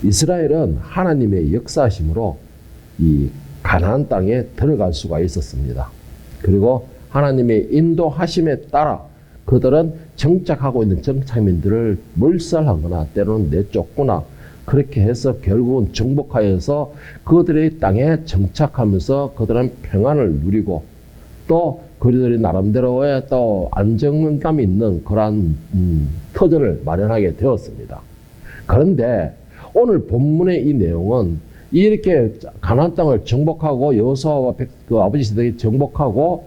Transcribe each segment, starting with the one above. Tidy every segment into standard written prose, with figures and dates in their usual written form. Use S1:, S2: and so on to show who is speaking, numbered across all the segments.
S1: 이스라엘은 하나님의 역사심으로 이 가나안 땅에 들어갈 수가 있었습니다. 그리고 하나님의 인도하심에 따라 그들은 정착하고 있는 정착민들을 몰살하거나 때로는 내쫓거나 그렇게 해서 결국은 정복하여서 그들의 땅에 정착하면서 그들은 평안을 누리고 또 그들이 나름대로의 또 안정감이 있는 그러한 터전을 마련하게 되었습니다. 그런데 오늘 본문의 이 내용은 이렇게 가나안 땅을 정복하고 여호수아와 그 아버지 세대에 정복하고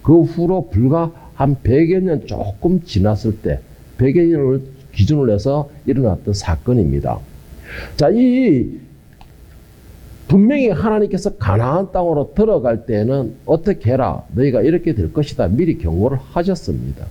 S1: 그 후로 불과 한 100여 년 조금 지났을 때 100여 년을 기준으로 해서 일어났던 사건입니다. 자, 분명히 하나님께서 가나안 땅으로 들어갈 때는 어떻게 해라, 너희가 이렇게 될 것이다 미리 경고를 하셨습니다.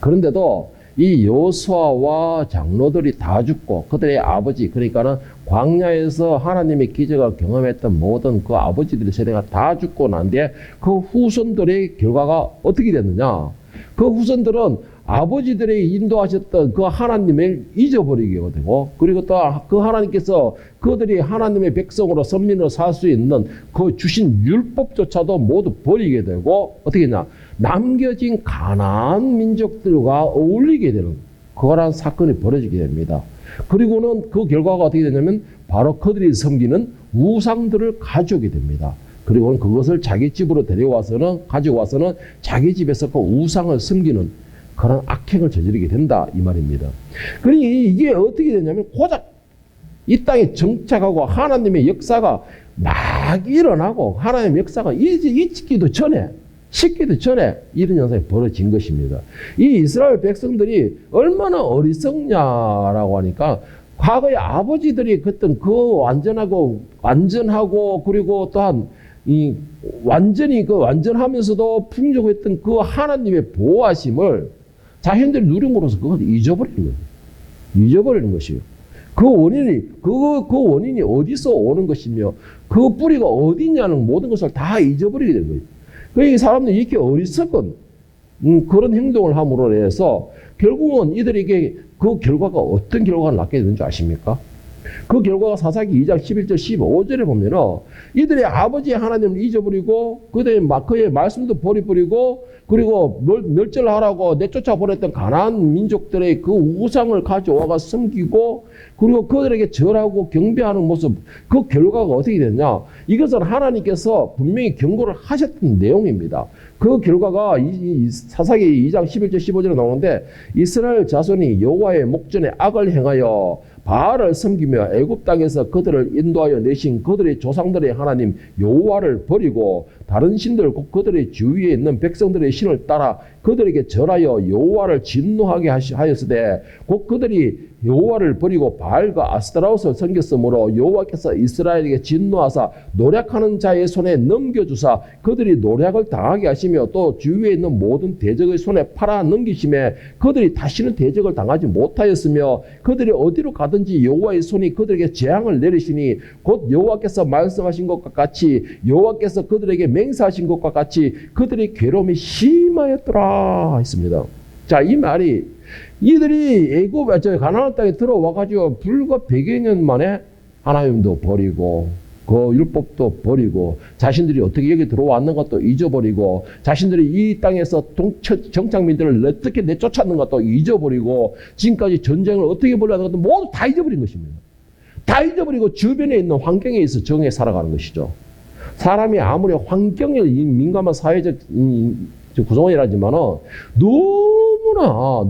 S1: 그런데도 이 여호수아와 장로들이 다 죽고 그들의 아버지, 그러니까는 광야에서 하나님의 기적을 경험했던 모든 그 아버지들의 세대가 다 죽고 난 뒤에 그 후손들의 결과가 어떻게 됐느냐, 그 후손들은 아버지들이 인도하셨던 그 하나님을 잊어버리게 되고, 그리고 또 그 하나님께서 그들이 하나님의 백성으로 선민으로 살 수 있는 그 주신 율법조차도 모두 버리게 되고, 어떻게 했냐, 남겨진 가나안 민족들과 어울리게 되는 그러한 사건이 벌어지게 됩니다. 그리고는 그 결과가 어떻게 되냐면 바로 그들이 섬기는 우상들을 가져오게 됩니다. 그리고는 그것을 자기 집으로 가지고 와서는 자기 집에서 그 우상을 섬기는 그런 악행을 저지르게 된다 이 말입니다. 그러니 이게 어떻게 되냐면 고작 이 땅에 정착하고 하나님의 역사가 막 일어나고 하나님의 역사가 잊기도 전에, 식기도 전에 이런 현상이 벌어진 것입니다. 이 이스라엘 백성들이 얼마나 어리석냐라고 하니까 과거에 아버지들이 그랬던 그 완전하고 그리고 또한 이 완전하면서도 풍족했던 그 하나님의 보호하심을 자신들이 누림으로써 그걸 잊어버리는 것이에요. 그 원인이 어디서 오는 것이며 그 뿌리가 어디냐는 모든 것을 다 잊어버리게 되는 거예요. 그러니까 사람들이 이렇게 어리석은 그런 행동을 함으로 해서 결국은 이들에게 그 결과가 어떤 결과가 낳게 되는 줄 아십니까? 그 결과가 사사기 2장 11절 15절에 보면은 이들의 아버지 하나님을 잊어버리고 그들의 그의 말씀도 버리고 그리고 멸절하라고 내쫓아 보냈던 가나안 민족들의 그 우상을 가져와가 섬기고 그리고 그들에게 절하고 경배하는 모습, 그 결과가 어떻게 됐냐? 이것은 하나님께서 분명히 경고를 하셨던 내용입니다. 그 결과가 사사기 2장 11절 15절에 나오는데 이스라엘 자손이 여호와의 목전에 악을 행하여 바알을 섬기며 애굽 땅에서 그들을 인도하여 내신 그들의 조상들의 하나님 여호와를 버리고 다른 신들 곧 그들의 주위에 있는 백성들의 신을 따라 그들에게 절하여 여호와를 진노하게 하였으되 곧 그들이 여호와를 버리고 바알과 아스타로스를 섬겼으므로 여호와께서 이스라엘에게 진노하사 노략하는 자의 손에 넘겨주사 그들이 노략을 당하게 하시며 또 주위에 있는 모든 대적의 손에 팔아 넘기심에 그들이 다시는 대적을 당하지 못하였으며 그들이 어디로 가든지 여호와의 손이 그들에게 재앙을 내리시니 곧 여호와께서 말씀하신 것과 같이 여호와께서 그들에게 맹세하신 것과 같이 그들의 괴로움이 심하였더라 했습니다. 자, 이 말이 이들이 가나안 땅에 들어와가지고 불과 100여 년 만에 하나님도 버리고 그 율법도 버리고 자신들이 어떻게 여기 들어왔는 것도 잊어버리고 자신들이 이 땅에서 정착민들을 어떻게 내쫓았는 것도 잊어버리고 지금까지 전쟁을 어떻게 벌였는 것도 모두 다 잊어버린 것입니다. 다 잊어버리고 주변에 있는 환경에 있어 정해 살아가는 것이죠. 사람이 아무리 환경에 민감한 사회적 구성원이라지만은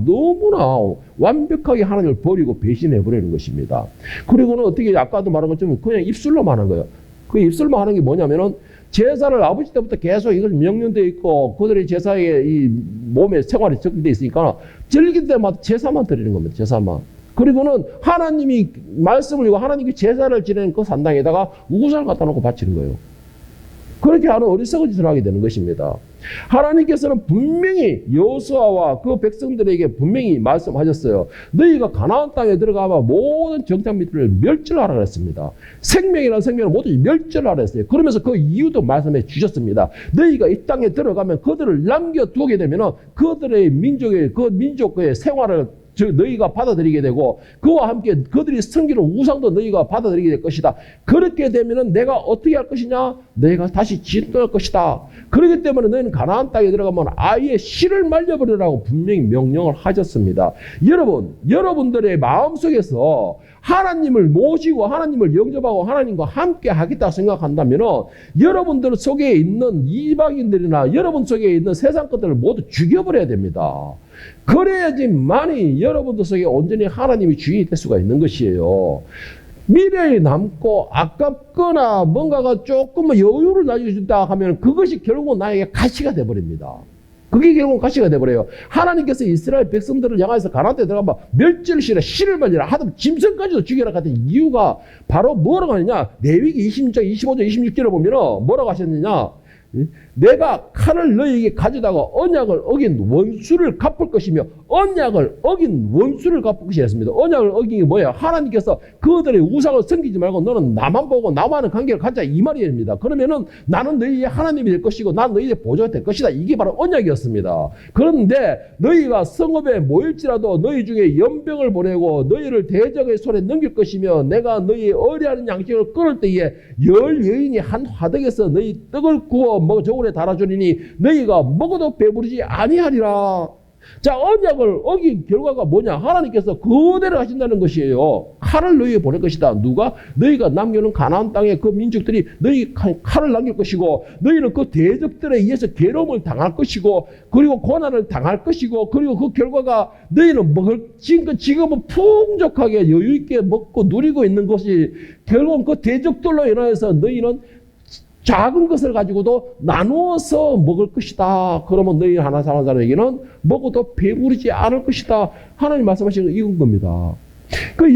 S1: 너무나 완벽하게 하나님을 버리고 배신해버리는 것입니다. 그리고는 어떻게 아까도 말한 것처럼 그냥 입술로만 하는 거예요. 그 입술로만 하는 게 뭐냐면은 제사를 아버지 때부터 계속 이걸 명령되어 있고 그들의 제사에 이 몸에 생활이 적용되어 있으니까 절기 때마다 제사만 드리는 겁니다. 제사만. 그리고는 하나님이 말씀을 읽고 하나님께 제사를 지내는 그 산당에다가 우상을 갖다 놓고 바치는 거예요. 그렇게 하는 어리석은 짓을 하게 되는 것입니다. 하나님께서는 분명히 여호수아와 그 백성들에게 분명히 말씀하셨어요. 너희가 가나안 땅에 들어가면 모든 정착민들을 멸절하라 그랬습니다. 생명이라는 생명을 모두 멸절하라 했어요. 그러면서 그 이유도 말씀해 주셨습니다. 너희가 이 땅에 들어가면 그들을 남겨두게 되면 그들의 민족의 생활을 너희가 받아들이게 되고 그와 함께 그들이 섬기는 우상도 너희가 받아들이게 될 것이다. 그렇게 되면은 내가 어떻게 할 것이냐? 너희가 다시 진동할 것이다. 그렇기 때문에 너희는 가나안 땅에 들어가면 아예 씨를 말려버리라고 분명히 명령을 하셨습니다. 여러분, 여러분들의 마음속에서 하나님을 모시고 하나님을 영접하고 하나님과 함께 하겠다 생각한다면 여러분들 속에 있는 이방인들이나 여러분 속에 있는 세상 것들을 모두 죽여버려야 됩니다. 그래야지만이 여러분들 속에 온전히 하나님이 주인이 될 수가 있는 것이에요. 미래에 남고 아깝거나 뭔가가 조금 여유를 나눠준다 하면 그것이 결국은 나에게 가치가 돼버립니다. 그게 결국은 가치가 돼버려요. 하나님께서 이스라엘 백성들을 향해서 가나안 땅에 들어가면 멸절을 시라 씨를 말리라 하든 짐승까지도 죽여라 같은 이유가 바로 뭐라고 하느냐. 레위기 26장 25절 26절을 보면 뭐라고 하셨느냐. 내가 칼을 너희에게 가져다가 언약을 어긴 원수를 갚을 것이며 언약을 어긴 원수를 갚을 것이라 했습니다. 언약을 어긴 게 뭐예요? 하나님께서 그들의 우상을 섬기지 말고 너는 나만 보고 나만의 관계를 갖자 이 말입니다. 그러면은 나는 너희의 하나님이 될 것이고 난 너희의 보조가 될 것이다. 이게 바로 언약이었습니다. 그런데 너희가 성읍에 모일지라도 너희 중에 연병을 보내고 너희를 대적의 손에 넘길 것이며 내가 너희의 어리하는 양식을 끊을 때에 열 여인이 한 화덕에서 너희 떡을 구워 저울에 달아주리니 너희가 먹어도 배부르지 아니하리라. 자, 언약을 어긴 결과가 뭐냐? 하나님께서 그대로 하신다는 것이에요. 칼을 너희에 보낼 것이다. 누가? 너희가 남겨놓은 가나안 땅의 그 민족들이 너희 칼을 남길 것이고 너희는 그 대적들에 의해서 괴로움을 당할 것이고 그리고 고난을 당할 것이고 그리고 그 결과가 너희는 먹을 지금은 풍족하게 여유있게 먹고 누리고 있는 것이 결국은 그 대적들로 인하여서 너희는 작은 것을 가지고도 나누어서 먹을 것이다. 그러면 너희 하나 사는 사람에게는 먹어도 배부르지 않을 것이다. 하나님 말씀하시는 이건 겁니다.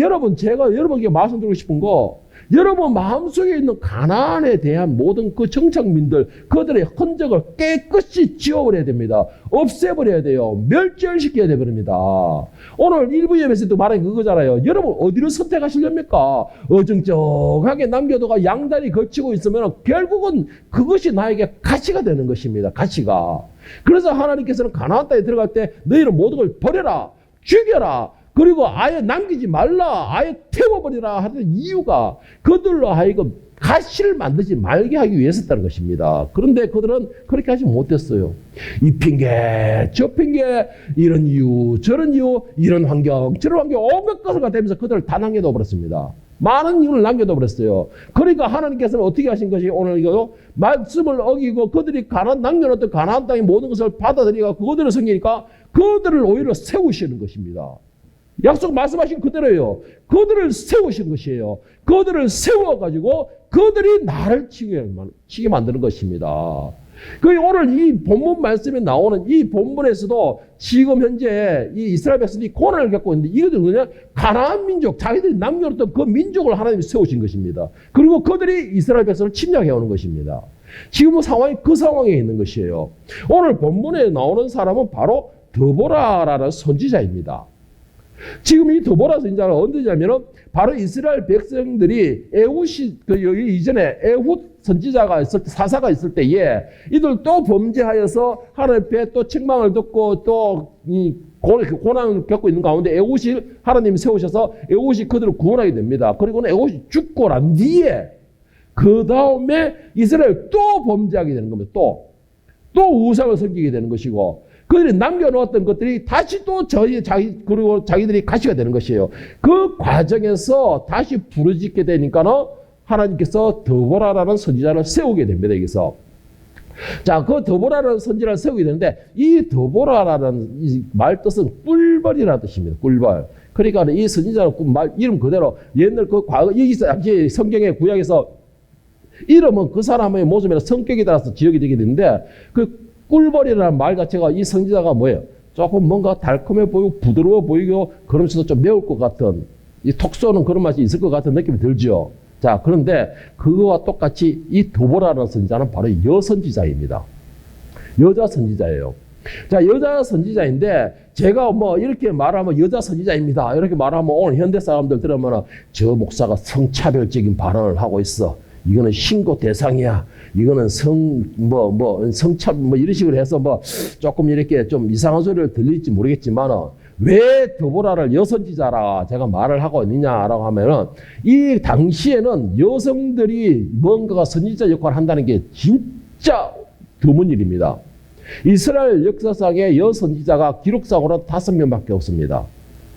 S1: 여러분, 제가 여러분에게 말씀드리고 싶은 거, 여러분 마음속에 있는 가나안에 대한 모든 그 정착민들, 그들의 흔적을 깨끗이 지워버려야 됩니다. 없애버려야 돼요. 멸절시켜야 되버립니다. 오늘 일부 예배에서도 말한 그거잖아요. 여러분 어디를 선택하시렵니까? 어정쩡하게 남겨두고 양다리 걸치고 있으면 결국은 그것이 나에게 가치가 되는 것입니다. 가치가. 그래서 하나님께서는 가나안 땅에 들어갈 때 너희는 모든 걸 버려라. 죽여라. 그리고 아예 남기지 말라. 아예 태워버리라 하는 이유가 그들로 하여금 가시를 만들지 말게 하기 위해서였다는 것입니다. 그런데 그들은 그렇게 하지 못했어요. 이 핑계, 저 핑계, 이런 이유, 저런 이유, 이런 환경, 저런 환경, 온갖 것을 갖다면서 그들을 다 남겨둬 버렸습니다. 많은 이유를 남겨둬 버렸어요. 그러니까 하나님께서는 어떻게 하신 것이 오늘 이거 말씀을 어기고 그들이 남겨놓던 가나안 땅의 모든 것을 받아들이고 그들을 섬기니까 그들을 오히려 세우시는 것입니다. 약속 말씀하신 그대로예요. 그들을 세우신 것이에요. 그들을 세워가지고 그들이 나를 치게 만드는 것입니다. 오늘 이 본문 말씀에 나오는 이 본문에서도 지금 현재 이 이스라엘 백성들이 고난을 겪고 있는데 이것은 뭐냐? 가나안 민족, 자기들이 남겨놓던 그 민족을 하나님이 세우신 것입니다. 그리고 그들이 이스라엘 백성을 침략해오는 것입니다. 지금 상황이 그 상황에 있는 것이에요. 오늘 본문에 나오는 사람은 바로 드보라라는 선지자입니다. 지금 이 드보라 선지자는 언제냐면은 바로 이스라엘 백성들이 에훗이 여기 이전에 에훗 선지자가 있을 때 사사가 있을 때에 이들 또 범죄하여서 하나님 앞에 또 책망을 듣고 또 이 고난을 겪고 있는 가운데 에훗이 하나님이 세우셔서 에훗이 그들을 구원하게 됩니다. 그리고는 에훗이 죽고 난 뒤에 그 다음에 이스라엘 또 범죄하게 되는 겁니다. 또 우상을 섬기게 되는 것이고. 그들이 남겨놓았던 것들이 다시 또 그리고 자기들이 가시가 되는 것이에요. 그 과정에서 다시 부르짖게 되니까는 하나님께서 드보라라는 선지자를 세우게 됩니다. 여기서. 자, 그 드보라라는 선지자를 세우게 되는데 이 드보라라는 이 말 뜻은 꿀벌이라는 뜻입니다. 꿀벌. 그러니까 이 선지자는 이름 그대로 옛날 그 과거 여기서 성경의 구약에서 이름은 그 사람의 모습이나 성격에 따라서 지역이 되게 되는데 그 꿀벌이라는 말 자체가 이 선지자가 뭐예요? 조금 뭔가 달콤해 보이고 부드러워 보이고 그러면서도 좀 매울 것 같은 이 톡 쏘는 그런 맛이 있을 것 같은 느낌이 들죠. 자, 그런데 그거와 똑같이 이 드보라라는 선지자는 바로 여선지자입니다. 여자 선지자예요. 자, 여자 선지자인데 제가 뭐 이렇게 말하면 여자 선지자입니다. 이렇게 말하면 오늘 현대 사람들 들으면 저 목사가 성차별적인 발언을 하고 있어. 이거는 신고 대상이야. 이거는 성차 이런 식으로 해서 조금 이렇게 좀 이상한 소리를 들릴지 모르겠지만 왜 드보라를 여선지자라 제가 말을 하고 있느냐라고 하면은 이 당시에는 여성들이 뭔가가 선지자 역할을 한다는 게 진짜 드문 일입니다. 이스라엘 역사상에 여선지자가 기록상으로 5명밖에 없습니다.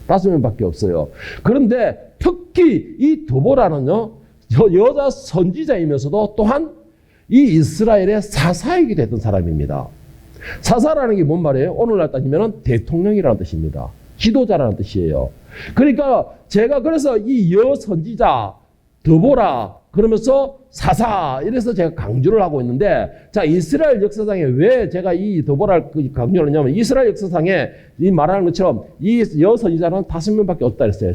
S1: 5명밖에 없어요. 그런데 특히 이 드보라는요, 여자 선지자이면서도 또한 이 이스라엘의 사사이기도 했던 사람입니다. 사사라는 게 뭔 말이에요? 오늘날 따지면 대통령이라는 뜻입니다. 지도자라는 뜻이에요. 그러니까 제가 그래서 이 여선지자 드보라 그러면서 사사 이래서 제가 강조를 하고 있는데, 자, 이스라엘 역사상에 왜 제가 이 드보라를 강조를 하냐면, 이스라엘 역사상에 이 말하는 것처럼 이 여선지자는 5명밖에 없다 그랬어요.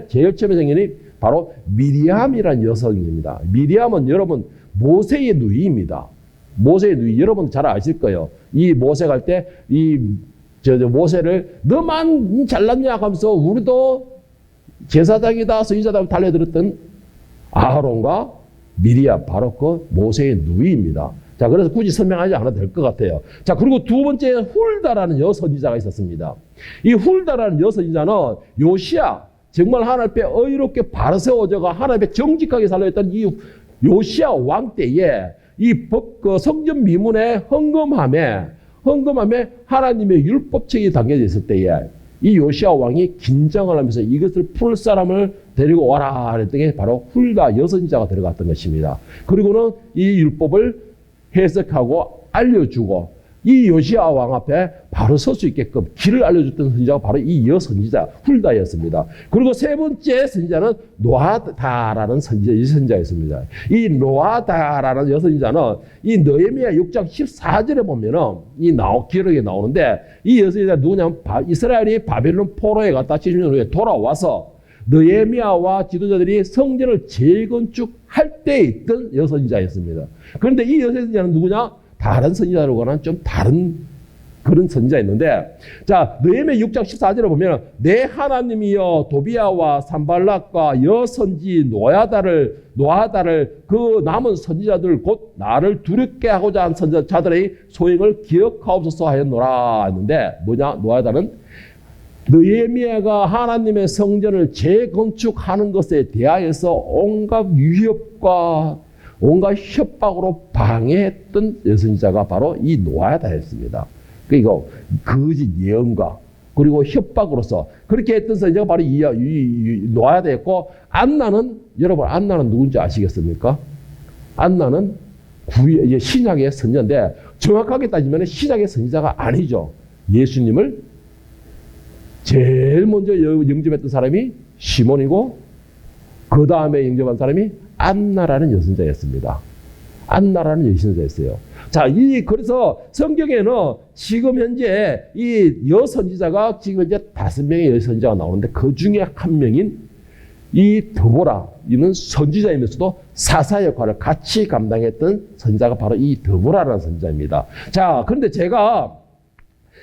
S1: 제일 처음에 생긴 바로 미리암이라는 여성입니다. 미리암은 여러분 모세의 누이입니다. 모세의 누이, 여러분 잘 아실 거예요. 이 모세 갈 때 모세를 너만 잘났냐 하면서 우리도 제사장이다 선지자다 달려들었던 아하론과 미리암, 바로 그 모세의 누이입니다. 자, 그래서 굳이 설명하지 않아도 될 것 같아요. 자, 그리고 두 번째 훌다라는 여선지자가 있었습니다. 이 훌다라는 여선지자는 요시야, 정말 하나님 앞에 의롭게 바로 세워져가 하나님 앞에 정직하게 살려있던 이 요시야 왕 때에 이 성전 미문의 헌금함에 하나님의 율법책이 담겨져 있을 때에 이 요시야 왕이 긴장을 하면서 이것을 풀 사람을 데리고 와라 그랬던 게 바로 훌다 여선지자가 들어갔던 것입니다. 그리고는 이 율법을 해석하고 알려주고 이 요시야 왕 앞에 바로 설 수 있게끔 길을 알려줬던 선지자가 바로 이 여선지자 훌다였습니다. 그리고 세 번째 선지자는 노아다라는 여선지자였습니다. 이 노아다라는 여선지자는 이 느헤미야 6장 14절에 보면은 기록에 나오는데, 이 여선지자 누구냐면 이스라엘이 바벨론 포로에 갔다 70년 후에 돌아와서 느헤미야와 지도자들이 성전을 재건축할 때 있던 여선지자였습니다. 그런데 이 여선지자는 누구냐? 다른 선지자로는 좀 다른 그런 선지자였는데, 자, 느헤미야 6장 14절에 보면 내 하나님이여 도비야와 산발락과 여선지 노아다를 그 남은 선지자들 곧 나를 두렵게 하고자 한 선지자들의 소행을 기억하옵소서 하였노라 했는데, 뭐냐? 노아다는 느헤미야가 하나님의 성전을 재건축하는 것에 대하여서 온갖 위협과 온갖 협박으로 방해했던 여선지자가 바로 이 노아다였습니다. 그러니까 거짓 예언과 그리고 협박으로서 그렇게 했던 선지자가 바로 이 노아다였고, 여러분 안나는 누군지 아시겠습니까? 안나는 신약의 선지자인데 정확하게 따지면 신약의 선지자가 아니죠. 예수님을 제일 먼저 영접했던 사람이 시몬이고 그 다음에 영접한 사람이 안나라는 여선자였습니다. 안나라는 여선자였어요. 자, 그래서 성경에는 지금 현재 이 여선지자가 지금 현재 5명의 여선지자가 나오는데, 그 중에 한 명인 이 드보라, 이는 선지자이면서도 사사 역할을 같이 감당했던 선지자가 바로 이 드보라라는 선지자입니다. 자, 그런데 제가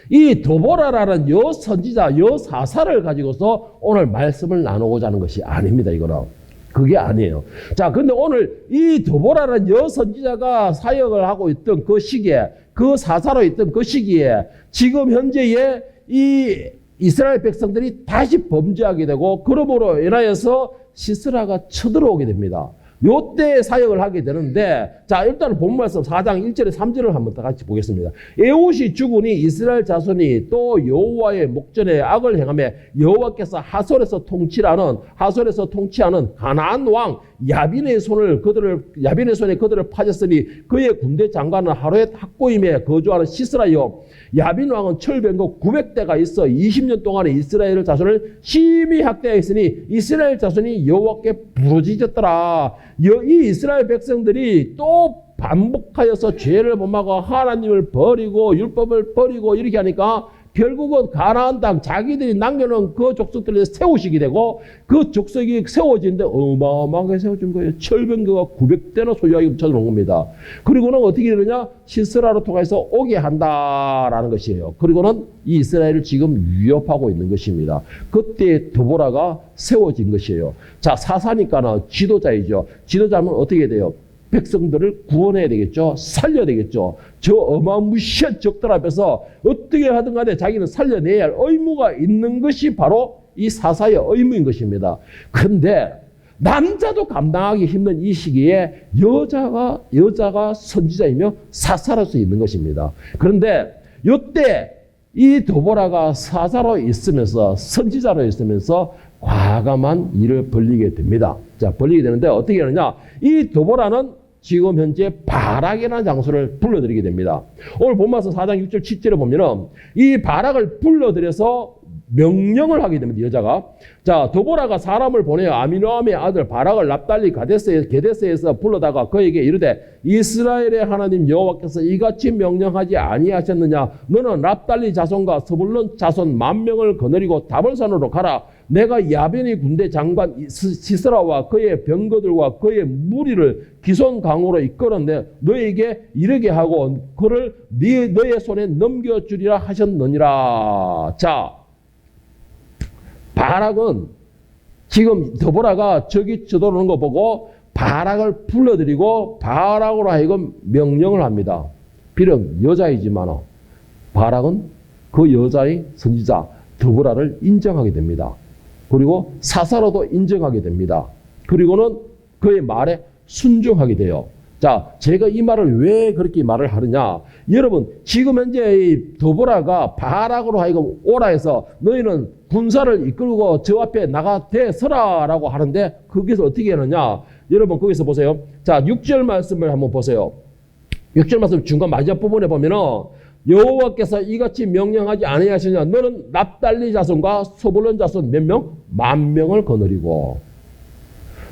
S1: 이 드보라라는 여선지자, 여사사를 가지고서 오늘 말씀을 나누고자 하는 것이 아닙니다. 이거는. 그게 아니에요. 자, 근데 오늘 이 드보라라는 여선지자가 사역을 하고 있던 그 시기에, 그 사사로 있던 그 시기에 지금 현재의 이 이스라엘 백성들이 다시 범죄하게 되고, 그러므로 인하여서 시스라가 쳐들어오게 됩니다. 요때 사역을 하게 되는데, 자, 일단은 본문 말씀 4장 1절에 3절을 한번 다 같이 보겠습니다. 에훗이 죽으니 이스라엘 자손이 또 여호와의 목전에 악을 행하며 여호와께서 하솔에서 통치하는 가나안 왕 야빈의 손에 그들을 파졌으니 그의 군대 장관은 하루에 탁고임에 거주하는 시스라여. 야빈 왕은 철병거 900대가 있어 20년 동안에 이스라엘 자손을 심히 학대하였으니 이스라엘 자손이 여호와께 부르짖었더라. 이 이스라엘 백성들이 또 반복하여서 죄를 범하고 하나님을 버리고 율법을 버리고 이렇게 하니까 결국은 가나안 땅 자기들이 남겨놓은 그 족속들을 세우시게 되고, 그 족속이 세워지는데 어마어마하게 세워진 거예요. 철병거가 900대나 소유하게 붙여놓은 겁니다. 그리고는 어떻게 되느냐? 시스라로 통해서 오게 한다라는 것이에요. 그리고는 이 이스라엘을 지금 위협하고 있는 것입니다. 그때 드보라가 세워진 것이에요. 자, 사사니까는 지도자이죠. 지도자면 어떻게 돼요? 백성들을 구원해야 되겠죠. 살려야 되겠죠. 저 어마무시한 적들 앞에서 어떻게 하든 간에 자기는 살려내야 할 의무가 있는 것이 바로 이 사사의 의무인 것입니다. 그런데 남자도 감당하기 힘든 이 시기에 여자가 선지자이며 사사로 수 있는 것입니다. 그런데 이때 이 도보라가 사사로 있으면서 선지자로 있으면서 과감한 일을 벌리게 됩니다. 자, 벌리게 되는데 어떻게 하느냐? 이 도보라는 지금 현재 바락이라는 장소를 불러들이게 됩니다. 오늘 본문에서 4장 6절 7절에 보면은 이 바락을 불러들여서 명령을 하게 됩니다. 여자가. 자, 도보라가 사람을 보내어 아미노함의 아들 바락을 납달리 게데스에서 불러다가 그에게 이르되 이스라엘의 하나님 여호와께서 이같이 명령하지 아니하셨느냐? 너는 납달리 자손과 스불론 자손 10,000명을 거느리고 다볼산으로 가라. 내가 야벤의 군대 장관 시스라와 그의 병거들과 그의 무리를 기손 강으로 이끌었는데 너에게 이르게 하고 그를 너의 손에 넘겨주리라 하셨느니라. 자, 바락은 지금 드보라가 저기 쳐들어오는 거 보고 바락을 불러들이고 바락으로 하여금 명령을 합니다. 비록 여자이지만 바락은 그 여자의 선지자 드보라를 인정하게 됩니다. 그리고 사사로도 인정하게 됩니다. 그리고는 그의 말에 순종하게 돼요. 자, 제가 이 말을 왜 그렇게 말을 하느냐? 여러분, 지금 현재 이 드보라가 바락으로 하여금 오라 해서 너희는 군사를 이끌고 저 앞에 나가 대서라라고 하는데 거기서 어떻게 하느냐? 여러분, 거기서 보세요. 자, 6절 말씀을 한번 보세요. 6절 말씀 중간 마지막 부분에 보면은 여호와께서 이같이 명령하지 아니하시냐? 너는 납달리 자손과 스불론 자손 몇 명? 10,000명을 거느리고.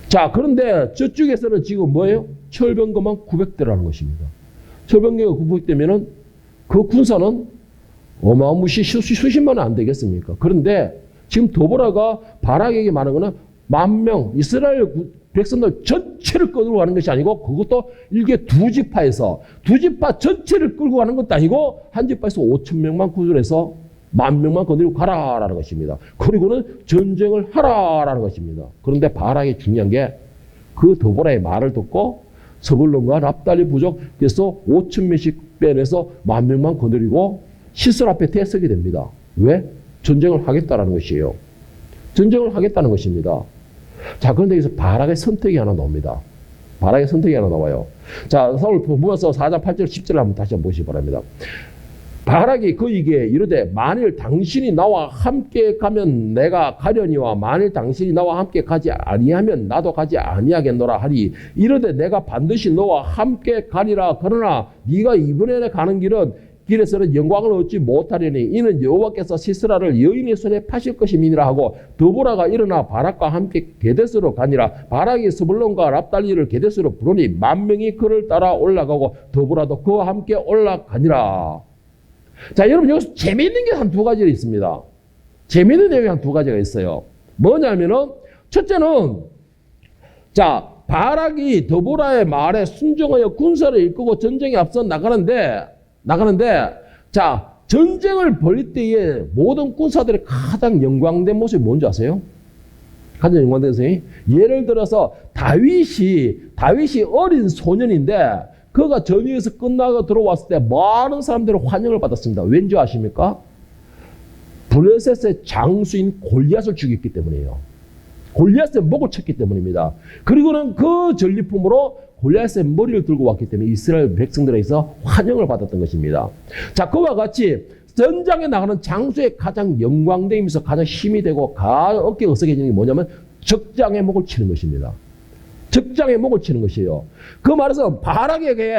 S1: 자, 그런데 저쪽에서는 지금 뭐예요? 철병거만 900대라는 것입니다. 철병거가 900대면은 그 군사는 어마무시 수십만 원 안 되겠습니까? 그런데 지금 도보라가 바락에게 말한 거는 10,000명, 이스라엘 백성들 전체를 끌고 가는 것이 아니고 그것도 일개 두 지파에서 두 지파 전체를 끌고 가는 것도 아니고 한 지파에서 5,000명만 구출해서 10,000명만 거느리고 가라라는 것입니다. 그리고는 전쟁을 하라라는 것입니다. 그런데 바락이 중요한 게 그 드보라의 말을 듣고 스불론과 납달리 부족에서 5,000명씩 빼내서 10,000명만 거느리고 시설 앞에 대서게 됩니다. 왜? 전쟁을 하겠다라는 것이에요. 전쟁을 하겠다는 것입니다. 자, 그런데 여기서 바락의 선택이 하나 나옵니다. 바락의 선택이 하나 나와요. 자, 사울 보면서 4장 8절 10절을 한번 다시 한번 보시기 바랍니다. 바락이 그에게 이르되 만일 당신이 나와 함께 가면 내가 가려니와 만일 당신이 나와 함께 가지 아니하면 나도 가지 아니하겠노라 하리. 이르되 내가 반드시 너와 함께 가리라. 그러나 네가 이번에 가는 길에서는 영광을 얻지 못하려니 이는 여호와께서 시스라를 여인의 손에 파실 것임이니라 하고 드보라가 일어나 바락과 함께 게데스로 가니라. 바락이 스불론과 납달리를 게데스로 부르니 10,000명이 그를 따라 올라가고 드보라도 그와 함께 올라가니라. 자, 여러분 여기서 재미있는 게 한 두 가지가 있습니다. 재미있는 내용이 한 두 가지가 있어요. 뭐냐면은 첫째는 자, 바락이 드보라의 말에 순종하여 군사를 이끌고 전쟁에 앞서 나가는데 자, 전쟁을 벌일 때에 모든 군사들의 가장 영광된 모습이 뭔지 아세요? 가장 영광된 모습이 예를 들어서 다윗이 어린 소년인데 그가 전위에서 끝나고 들어왔을 때 많은 사람들이 환영을 받았습니다. 왠지 아십니까? 블레셋의 장수인 골리앗을 죽였기 때문이에요. 골리앗의 목을 쳤기 때문입니다. 그리고는 그 전리품으로 골리앗의 머리를 들고 왔기 때문에 이스라엘 백성들에게서 환영을 받았던 것입니다. 자, 그와 같이 전장에 나가는 장수의 가장 영광됨이면서 가장 힘이 되고 어깨가 으쓱해지는 게 뭐냐면 적장의 목을 치는 것입니다. 적장의 목을 치는 것이에요. 그 말에서 바락에게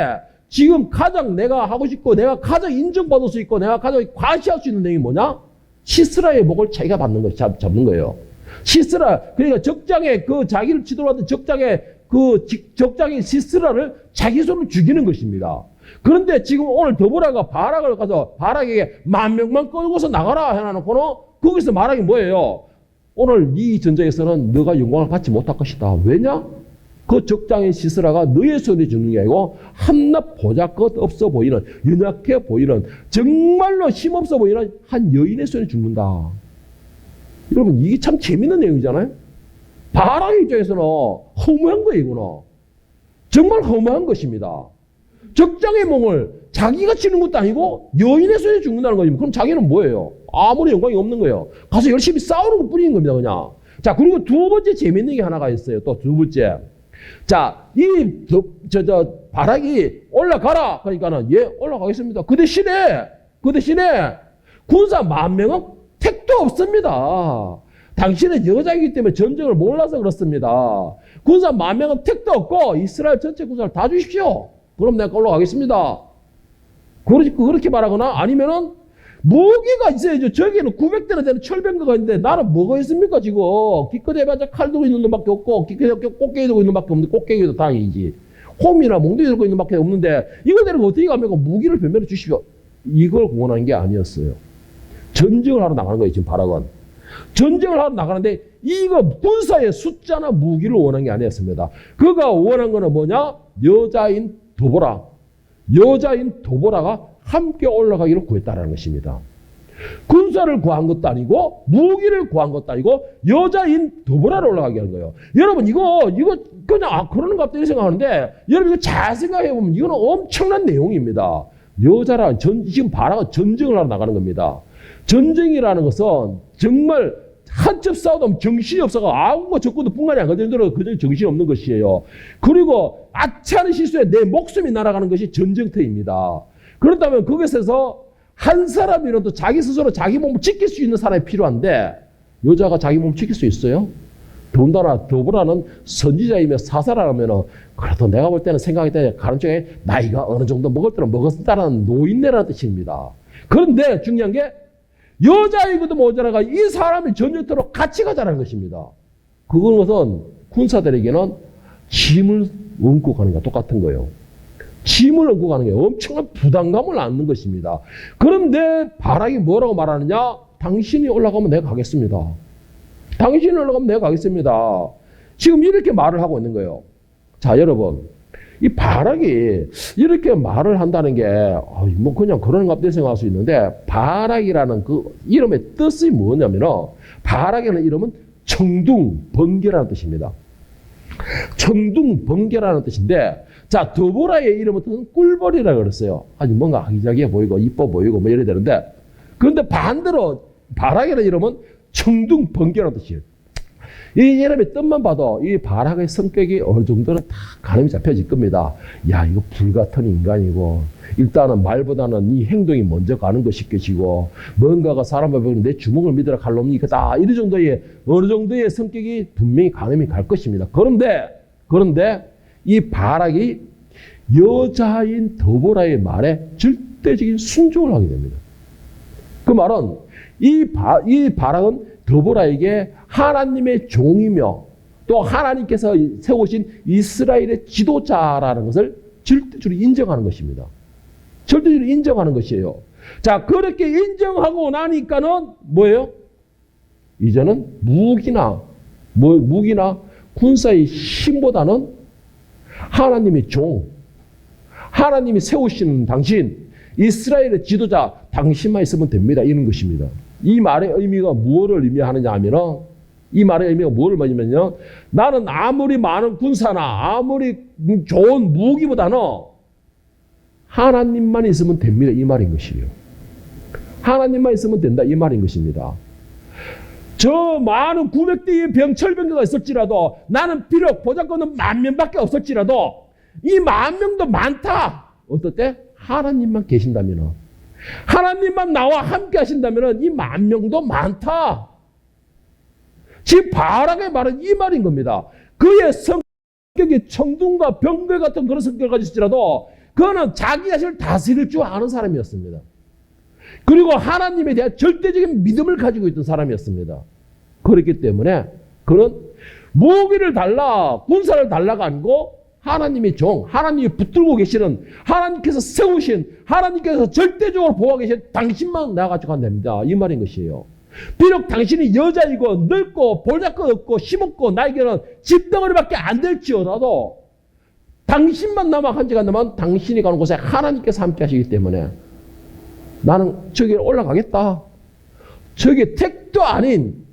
S1: 지금 가장 내가 하고 싶고 내가 가장 인정받을 수 있고 내가 가장 과시할 수 있는 내용이 뭐냐? 시스라의 목을 자기가 잡는 거예요. 시스라, 그러니까 적장에 그 자기를 치도록 하던 적장의 시스라를 자기 손으로 죽이는 것입니다. 그런데 지금 오늘 드보라가 바락을 가서 바락에게 10,000명만 끌고서 나가라 해놔놓고는 거기서 말하기 뭐예요? 오늘 이 전쟁에서는 너가 영광을 받지 못할 것이다. 왜냐? 그 적장의 시스라가 너의 손에 죽는 게 아니고 한낱 보잘것 없어 보이는 연약해 보이는 정말로 힘없어 보이는 한 여인의 손에 죽는다. 여러분 이게 참 재밌는 내용이잖아요. 바락 입장에서는 허무한 거예요. 이거는. 정말 허무한 것입니다. 적장의 몽을 자기가 치는 것도 아니고 여인의 손에 죽는다는 거지. 그럼 자기는 뭐예요? 아무리 영광이 없는 거예요. 가서 열심히 싸우는 것 뿐인 겁니다, 그냥. 자, 그리고 두 번째 재밌는 게 하나가 있어요. 또 두 번째. 자, 바락이 올라가라. 그러니까는, 예, 올라가겠습니다. 그 대신에 군사 10,000명은 택도 없습니다. 당신은 여자이기 때문에 전쟁을 몰라서 그렇습니다. 군사 10,000명은 택도 없고 이스라엘 전체 군사를 다 주십시오. 그럼 내가 올라가겠습니다. 그렇게 말하거나 아니면은 무기가 있어야죠. 저기는 900대나 되는 철병거가 있는데 나는 뭐가 있습니까 지금. 기껏 해봤자 칼 들고 있는 놈밖에 없고 기껏 꽃게기 들고 있는 놈밖에 없는데 꽃게기도 다행이지. 홈이나 몽둥이 들고 있는 놈밖에 없는데 이거 데리고 어떻게 갑니까? 무기를 변면해 주십시오. 이걸 원하는 게 아니었어요. 전쟁을 하러 나가는 거예요. 지금 바락은. 전쟁을 하러 나가는데 이거 군사의 숫자나 무기를 원한 게 아니었습니다. 그가 원한 거는 뭐냐? 여자인 도보라가 함께 올라가기를 구했다는 것입니다. 군사를 구한 것도 아니고 무기를 구한 것도 아니고 여자인 도보라를 올라가게 한 거예요. 여러분 이거 그냥 그러는 것 같다 생각하는데 여러분 이거 잘 생각해 보면 이거는 엄청난 내용입니다. 지금 바락은 전쟁을 하러 나가는 겁니다. 전쟁이라는 것은 정말 한참 싸우다 정신이 없어가 아무거 적고도 분간이 안 가더라도 그저 정신이 없는 것이에요. 그리고 아차는 실수에 내 목숨이 날아가는 것이 전쟁터입니다. 그렇다면 그것에서 한 사람이라도 자기 스스로 자기 몸을 지킬 수 있는 사람이 필요한데 여자가 자기 몸을 지킬 수 있어요? 더군다나 더불어는 선지자이며 사사라면 그래도 내가 볼 때는 생각할 때 가능성에 나이가 어느 정도 먹을 때는 먹었다는 노인네라는 뜻입니다. 그런데 중요한 게 여자이고도 모자라가 이 사람이 전쟁터로 같이 가자는 것입니다. 그것은 군사들에게는 짐을 얹고 가는 게 똑같은 거예요. 짐을 얹고 가는 게 엄청난 부담감을 안는 것입니다. 그런데 바락이 뭐라고 말하느냐? 당신이 올라가면 내가 가겠습니다. 당신이 올라가면 내가 가겠습니다. 지금 이렇게 말을 하고 있는 거예요. 자, 여러분. 이 바락이 이렇게 말을 한다는 게, 뭐 그냥 그런 것 같다 생각할 수 있는데, 바락이라는 그 이름의 뜻이 뭐냐면은, 바락이라는 이름은 청둥, 번개라는 뜻입니다. 청둥, 번개라는 뜻인데, 자, 더보라의 이름은 꿀벌이라고 그랬어요. 아주 뭔가 아기자기해 보이고, 이뻐 보이고, 뭐 이래 되는데, 그런데 반대로 바락이라는 이름은 청둥, 번개라는 뜻이에요. 이 이름의 뜻만 봐도 이 바락의 성격이 어느 정도는 다 가늠이 잡혀질 겁니다. 야, 이거 불같은 인간이고, 일단은 말보다는 이 행동이 먼저 가는 것이 것이고, 뭔가가 사람을 보면 내 주먹을 믿으라 칼놈이 이거다. 이런 정도의, 어느 정도의 성격이 분명히 가늠이 갈 것입니다. 그런데 이 바락이 여자인 더보라의 말에 절대적인 순종을 하게 됩니다. 그 말은 이 바락은 더보라에게 하나님의 종이며 또 하나님께서 세우신 이스라엘의 지도자라는 것을 절대적으로 인정하는 것입니다. 절대적으로 인정하는 것이에요. 자, 그렇게 인정하고 나니까는 뭐예요? 이제는 무기나 군사의 힘보다는 하나님의 종, 하나님이 세우시는 당신, 이스라엘의 지도자, 당신만 있으면 됩니다. 이런 것입니다. 이 말의 의미가 무엇을 의미하느냐 하면은, 이 말의 의미가 무엇을 의미하냐면요, 나는 아무리 많은 군사나 아무리 좋은 무기보다는 하나님만 있으면 됩니다. 이 말인 것이에요. 하나님만 있으면 된다. 이 말인 것입니다. 저 많은 900대의 병철병거가 있을지라도 나는 비록 보잘것없는 10,000명밖에 없을지라도 이 10,000명도 많다. 어떨 때? 하나님만 계신다면, 하나님만 나와 함께 하신다면 이 10,000명도 많다. 지금 바락의 말은 이 말인 겁니다. 그의 성격이 청둥과 병거 같은 그런 성격을 가질지라도 그는 자기 자신을 다스릴 줄 아는 사람이었습니다. 그리고 하나님에 대한 절대적인 믿음을 가지고 있던 사람이었습니다. 그렇기 때문에 그는 무기를 달라, 군사를 달라가 아니고 하나님의 종, 하나님이 붙들고 계시는, 하나님께서 세우신, 하나님께서 절대적으로 보호하고 계신 당신만 나가지고 가면 됩니다. 이 말인 것이에요. 비록 당신이 여자이고 늙고 볼작것 없고 힘없고 나에게는 집덩어리밖에 안 될지어라도 당신만 남아 간직한다면 당신이 가는 곳에 하나님께서 함께 하시기 때문에 나는 저기에 올라가겠다. 저기 택도 아닌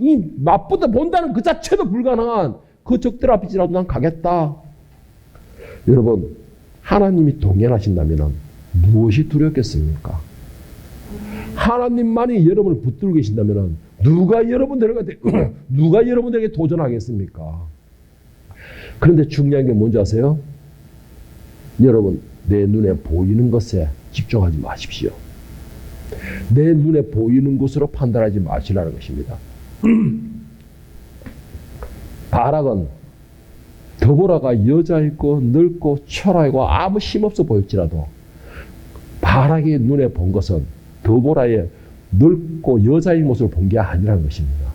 S1: 이 맛보다 본다는 그 자체도 불가능한 그 적들 앞이지라도 난 가겠다. 여러분, 하나님이 동행하신다면 무엇이 두렵겠습니까? 하나님만이 여러분을 붙들고 계신다면 누가 여러분들에게 도전하겠습니까? 그런데 중요한 게 뭔지 아세요? 여러분, 내 눈에 보이는 것에 집중하지 마십시오. 내 눈에 보이는 것으로 판단하지 마시라는 것입니다. 바락은 드보라가 여자있고 늙고 초라하고 아무 힘없어 보일지라도 바락의 눈에 본 것은 드보라의 늙고 여자인 모습을 본 게 아니라는 것입니다.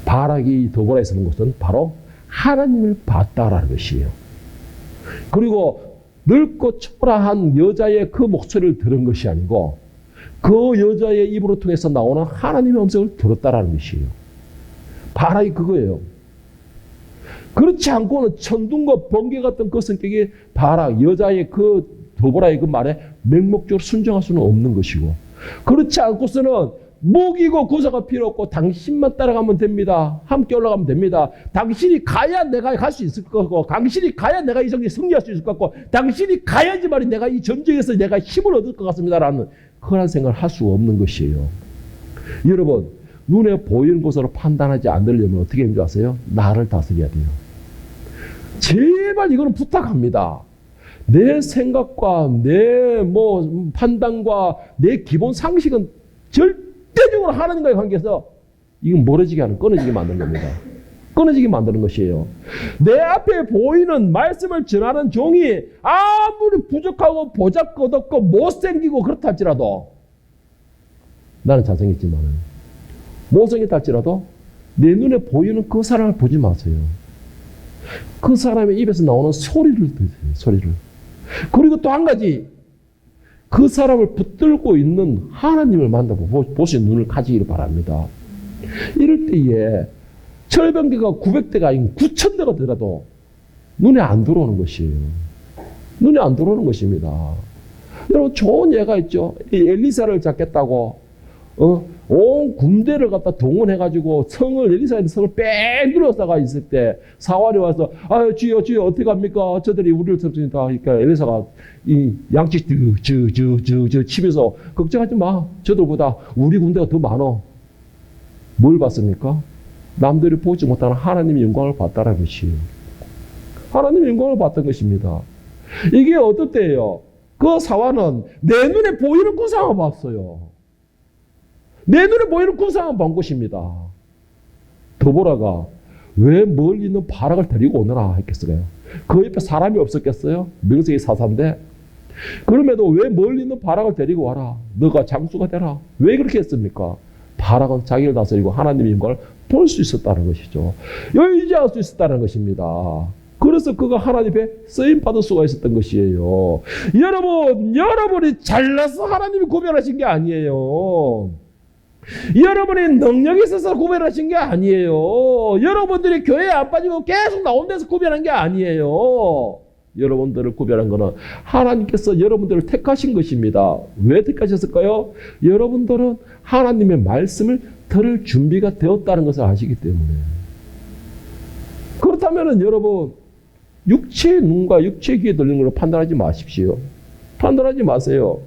S1: 바락이 드보라에서 본 것은 바로 하나님을 봤다라는 것이에요. 그리고 늙고 초라한 여자의 그 목소리를 들은 것이 아니고 그 여자의 입으로 통해서 나오는 하나님의 음성을 들었다라는 것이에요. 바락이 그거예요. 그렇지 않고는 천둥과 번개 같은 그 성격이 바락, 여자의 그 드보라의 그 말에 맹목적으로 순종할 수는 없는 것이고, 그렇지 않고서는 목이고 구사가 필요 없고 당신만 따라가면 됩니다. 함께 올라가면 됩니다. 당신이 가야 내가 갈 수 있을 것 같고, 당신이 가야 내가 이 전쟁에 승리할 수 있을 것 같고, 당신이 가야지만 내가 이 전쟁에서 내가 힘을 얻을 것 같습니다라는 그런 생각을 할 수 없는 것이에요. 여러분, 눈에 보이는 것으로 판단하지 않으려면 어떻게 하는 줄 아세요? 나를 다스려야 돼요. 제발 이거는 부탁합니다. 내 생각과 내 판단과 내 기본 상식은 절대적으로 하나님과의 관계에서 이건 멀어지게 하는, 끊어지게 만드는 겁니다. 끊어지게 만드는 것이에요. 내 앞에 보이는 말씀을 전하는 종이 아무리 부족하고 보잘것없고 못생기고 그렇다 할지라도, 나는 잘생겼지만 못생겼다 할지라도 내 눈에 보이는 그 사람을 보지 마세요. 그 사람의 입에서 나오는 소리를 들으세요. 소리를. 그리고 또 한 가지, 그 사람을 붙들고 있는 하나님을 만나보고 보시는 눈을 가지기를 바랍니다. 이럴 때에 철병대가 900대가 아닌 9,000대가 되더라도 눈에 안 들어오는 것이에요. 눈에 안 들어오는 것입니다. 여러분, 좋은 예가 있죠. 엘리사를 잡겠다고 온 군대를 갖다 동원해가지고 엘리사의 성을 뺑 둘러싸가 있을 때 사환이 와서, 주여 어떻게 합니까? 저들이 우리를 섭습니다. 그러니까 엘리사가 이 양치 치면서, 걱정하지 마. 저들보다 우리 군대가 더 많어. 뭘 봤습니까? 남들이 보지 못하는 하나님의 영광을 봤다는 것이에요. 하나님의 영광을 봤던 것입니다. 이게 어떨 때예요? 그 사환은 내 눈에 보이는 구상을 봤어요. 내 눈에 보이는 구상을 본 것입니다. 드보라가 왜 멀리 있는 바락을 데리고 오느라 했겠어요? 그 옆에 사람이 없었겠어요? 명색이 사사인데. 그럼에도 왜 멀리 있는 바락을 데리고 와라. 너가 장수가 되라. 왜 그렇게 했습니까? 바락은 자기를 다스리고 하나님의 영광을 볼 수 있었다는 것이죠. 의지할 수 있었다는 것입니다. 그래서 그가 하나님 앞에 쓰임받을 수가 있었던 것이에요. 여러분이 잘나서 하나님이 구별하신 게 아니에요. 여러분이 능력이 있어서 구별하신 게 아니에요. 여러분들이 교회에 안 빠지고 계속 나온 데서 구별한 게 아니에요. 여러분들을 구별한 것은 하나님께서 여러분들을 택하신 것입니다. 왜 택하셨을까요? 여러분들은 하나님의 말씀을 들을 준비가 되었다는 것을 아시기 때문에. 그렇다면 여러분, 육체의 눈과 육체의 귀에 들리는 걸로 판단하지 마십시오. 판단하지 마세요.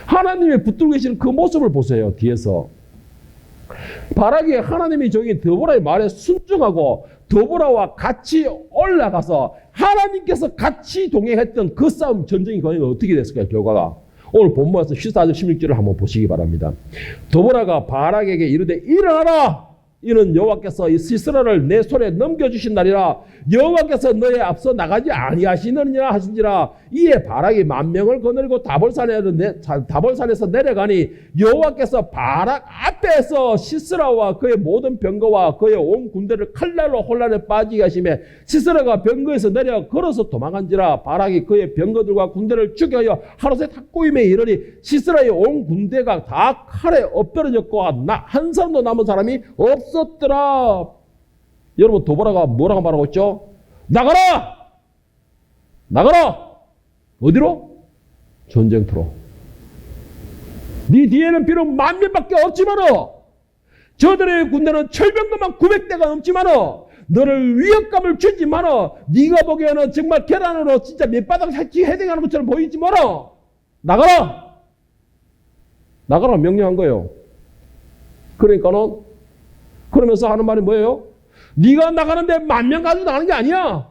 S1: 하나님의 붙들고 계시는 그 모습을 보세요. 뒤에서 바락이 하나님의 종인 드보라의 말에 순종하고 드보라와 같이 올라가서 하나님께서 같이 동행했던 그 싸움, 전쟁이 과연 어떻게 됐을까요? 결과가 오늘 본문에서 14절 16절을 한번 보시기 바랍니다. 드보라가 바락에게 이르되, 일어나라! 이는 여호와께서 이 시스라를 내 손에 넘겨주신 날이라. 여호와께서 너의 앞서 나가지 아니하시느니라 하신지라. 이에 바락이 10,000명을 거느리고 다볼산에서 내려가니 여호와께서 바락 앞에서 시스라와 그의 모든 병거와 그의 온 군대를 칼날로 혼란에 빠지게 하시매 시스라가 병거에서 내려 걸어서 도망한지라. 바락이 그의 병거들과 군대를 죽여하여 하루새 탁구임에 이르니 시스라의 온 군대가 다 칼에 엎드러졌고 한 사람도 남은 사람이 없었더라. 여러분, 드보라가 뭐라고 말하고 있죠? 나가라! 나가라! 어디로? 전쟁터로. 네 뒤에는 비록 10,000명밖에 없지만은 저들의 군대는 철병거만 900대가 넘지만은 너를 위협감을 주지 마라. 네가 보기에는 정말 계란으로 진짜 밑바닥 살찌 헤딩하는 것처럼 보이지 마라. 나가라. 나가라 명령한 거예요. 그러니까는 그러면서 하는 말이 뭐예요? 네가 나가는데 10,000명 가지고 나가는 게 아니야.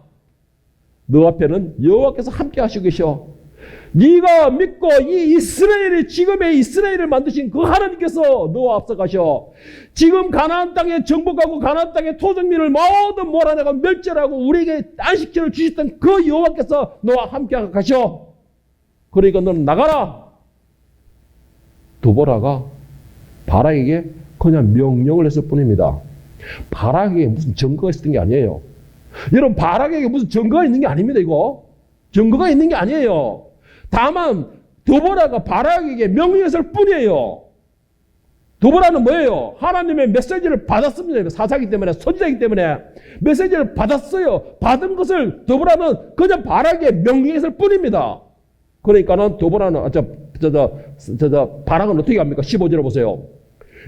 S1: 너 앞에는 여호와께서 함께 하시고 계셔. 네가 믿고 이 이스라엘이 지금의 이스라엘을 만드신 그 하나님께서 너와 앞서 가셔. 지금 가나안 땅에 정복하고 가나안 땅의 토종민을 모두 몰아내고 멸절하고 우리에게 안식처를 주셨던 그 여호와께서 너와 함께 가셔. 그러니까 너는 나가라. 도보라가 바락에게 그냥 명령을 했을 뿐입니다. 바락에게 무슨 증거가 있었던 게 아니에요. 여러분, 바락에게 무슨 증거가 있는 게 아닙니다. 이거 증거가 있는 게 아니에요. 다만 도보라가 바락에게 명령했을 뿐이에요. 도보라는 뭐예요? 하나님의 메시지를 받았습니다. 사사기 때문에, 선지자이기 때문에 메시지를 받았어요. 받은 것을 도보라는 그냥 바락에게 명령했을 뿐입니다. 그러니까는 도보라는 바락은 어떻게 합니까? 15절을 보세요.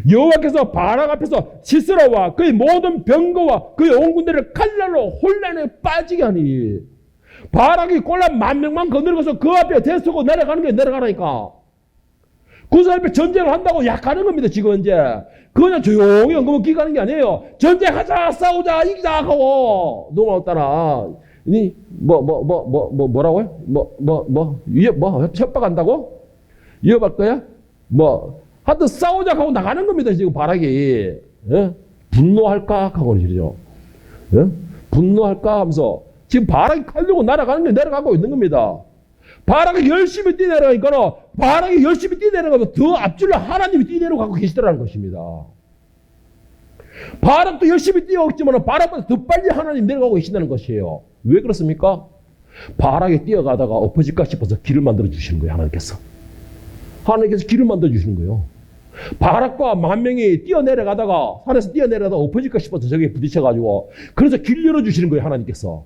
S1: 여호와께서 바락 앞에서 시스라와 그의 모든 병거와 그의 온 군대를 칼날로 혼란에 빠지게 하니, 바락이 꼴랑 10,000명만 거느리고서 그 앞에 대서고 내려가는 게 내려가라니까. 그 사람 앞에 전쟁을 한다고 약하는 겁니다. 지금 이제 그냥 조용히 언급을 기가는 게 아니에요. 전쟁하자, 싸우자, 이기자 하고 넘어왔다나. 뭐라고요? 협박한다고? 위협할 거야? 하여튼 싸우자 하고 나가는 겁니다. 지금 바락이. 예? 분노할까 하고 그러죠. 예? 분노할까 하면서 지금 바락이 칼려고 날아가는 게 내려가고 있는 겁니다. 바락이 열심히 뛰내려가니까 바락이 열심히 뛰내려가면 더 앞줄로 하나님이 뛰내려가고 계시더라는 것입니다. 바락도 열심히 뛰어오겠지만 바락보다 더 빨리 하나님 내려가고 계신다는 것이에요. 왜 그렇습니까? 바락이 뛰어가다가 엎어질까 싶어서 길을 만들어 주시는 거예요. 하나님께서 길을 만들어 주시는 거예요. 바락과 10,000명이 뛰어내려가다가 산에서 뛰어내려가다가 엎어질까 싶어서 저기에 부딪혀가지고 그래서 길 열어주시는 거예요. 하나님께서.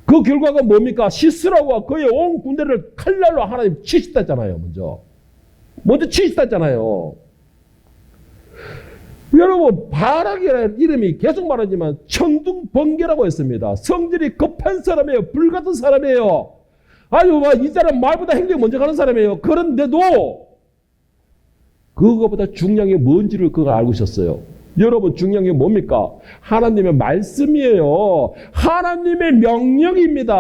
S1: 그 결과가 뭡니까? 시스라와 그의 온 군대를 칼날로 하나님 치시다 했잖아요. 먼저 치시다 했잖아요. 여러분, 바락이라는 이름이 계속 말하지만 천둥번개라고 했습니다. 성질이 급한 사람이에요. 불같은 사람이에요. 이 사람 말보다 행동이 먼저 가는 사람이에요. 그런데도 그거보다 중요한 게 뭔지를 그가 알고 있었어요. 여러분, 중요한 게 뭡니까? 하나님의 말씀이에요. 하나님의 명령입니다.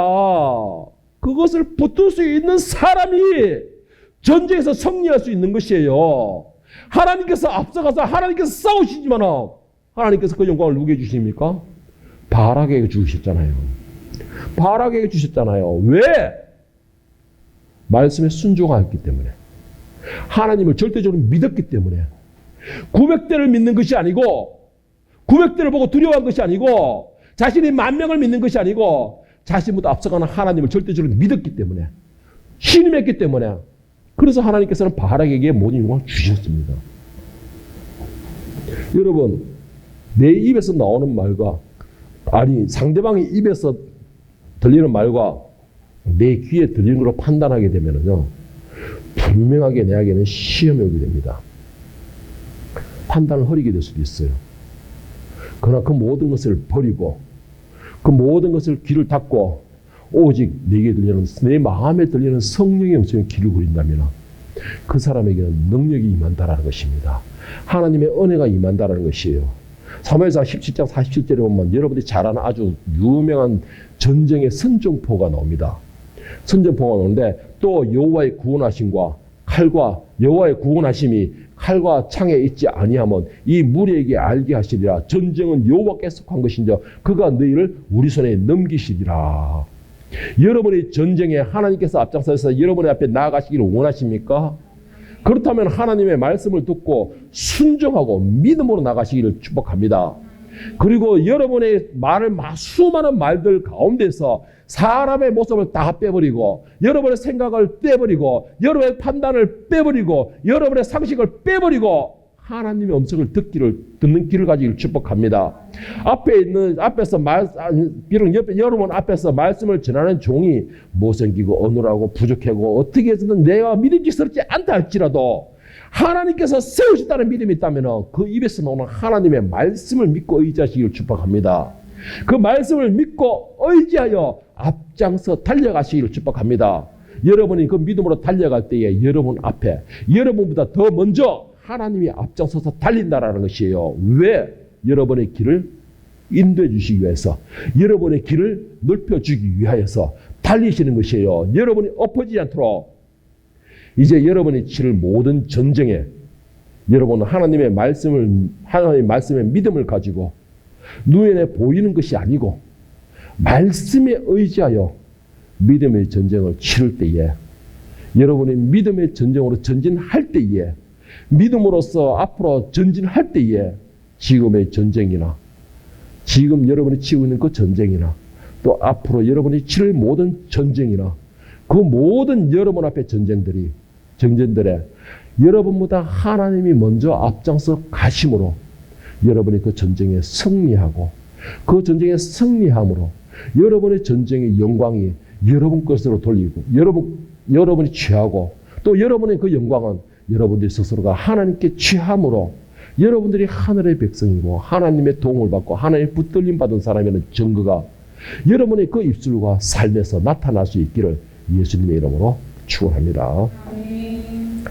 S1: 그것을 붙들 수 있는 사람이 전쟁에서 승리할 수 있는 것이에요. 하나님께서 앞서가서 하나님께서 싸우시지만 하나님께서 그 영광을 누구에게 주십니까? 바락에게 주셨잖아요. 바락에게 주셨잖아요. 왜? 말씀에 순종하였기 때문에. 하나님을 절대적으로 믿었기 때문에. 900대를 믿는 것이 아니고, 900대를 보고 두려워한 것이 아니고, 자신이 10,000명을 믿는 것이 아니고, 자신보다 앞서가는 하나님을 절대적으로 믿었기 때문에, 신임했기 때문에, 그래서 하나님께서는 바락에게 모든 영광을 주셨습니다. 여러분, 내 입에서 나오는 말과, 상대방의 입에서 들리는 말과 내 귀에 들리는 걸로 판단하게 되면은요, 분명하게 내에게는 시험이 오게 됩니다. 판단을 흐리게 될 수도 있어요. 그러나 그 모든 것을 버리고 그 모든 것을 귀를 닫고 오직 내게 들리는, 내 마음에 들리는 성령의 음성에 귀를 기울인다면 그 사람에게는 능력이 임한다라는 것입니다. 하나님의 은혜가 임한다라는 것이에요. 사무엘상 17장 47절에 보면 여러분들이 잘 아는 아주 유명한 전쟁의 선전포가 나옵니다. 선전포가 나오는데 또 여호와의 구원하심과 칼과 여호와의 구원하심이 칼과 창에 있지 아니하면 이 무리에게 알게 하시리라. 전쟁은 여호와께 속한 것인지 그가 너희를 우리 손에 넘기시리라. 여러분의 전쟁에 하나님께서 앞장서서 여러분의 앞에 나아가시기를 원하십니까? 그렇다면 하나님의 말씀을 듣고 순종하고 믿음으로 나가시기를 축복합니다. 그리고 여러분의 수많은 말들 가운데서 사람의 모습을 다 빼버리고 여러분의 생각을 빼버리고 여러분의 판단을 빼버리고 여러분의 상식을 빼버리고 하나님의 음성을 듣는 길을 가지기를 축복합니다. 비록 여러분 앞에서 말씀을 전하는 종이 못생기고 어눌하고 부족하고 어떻게 해서든 내가 믿음직스럽지 않다 할지라도 하나님께서 세우셨다는 믿음이 있다면 그 입에서 나오는 하나님의 말씀을 믿고 의지하시기를 축복합니다. 그 말씀을 믿고 의지하여 앞장서 달려가시기를 축복합니다. 여러분이 그 믿음으로 달려갈 때에 여러분 앞에 여러분보다 더 먼저 하나님이 앞장서서 달린다라는 것이에요. 왜? 여러분의 길을 인도해 주시기 위해서, 여러분의 길을 넓혀주기 위하여서 달리시는 것이에요. 여러분이 엎어지지 않도록. 이제 여러분이 치를 모든 전쟁에 여러분은 하나님의 말씀의 믿음을 가지고 눈에 보이는 것이 아니고 말씀에 의지하여 믿음의 전쟁을 치를 때에, 여러분이 믿음의 전쟁으로 전진할 때에, 믿음으로써 앞으로 전진할 때에 지금의 전쟁이나 지금 여러분이 치고 있는 그 전쟁이나 또 앞으로 여러분이 치를 모든 전쟁이나 그 모든 여러분 앞에 전쟁들에 여러분보다 하나님이 먼저 앞장서 가심으로 여러분이 그 전쟁에 승리하고 그 전쟁에 승리함으로 여러분의 전쟁의 영광이 여러분 것으로 돌리고 여러분이 취하고 또 여러분의 그 영광은 여러분들 스스로가 하나님께 취함으로 여러분들이 하늘의 백성이고 하나님의 도움을 받고 하나님의 붙들림 받은 사람이라는 증거가 여러분의 그 입술과 삶에서 나타날 수 있기를 예수님의 이름으로 축원합니다.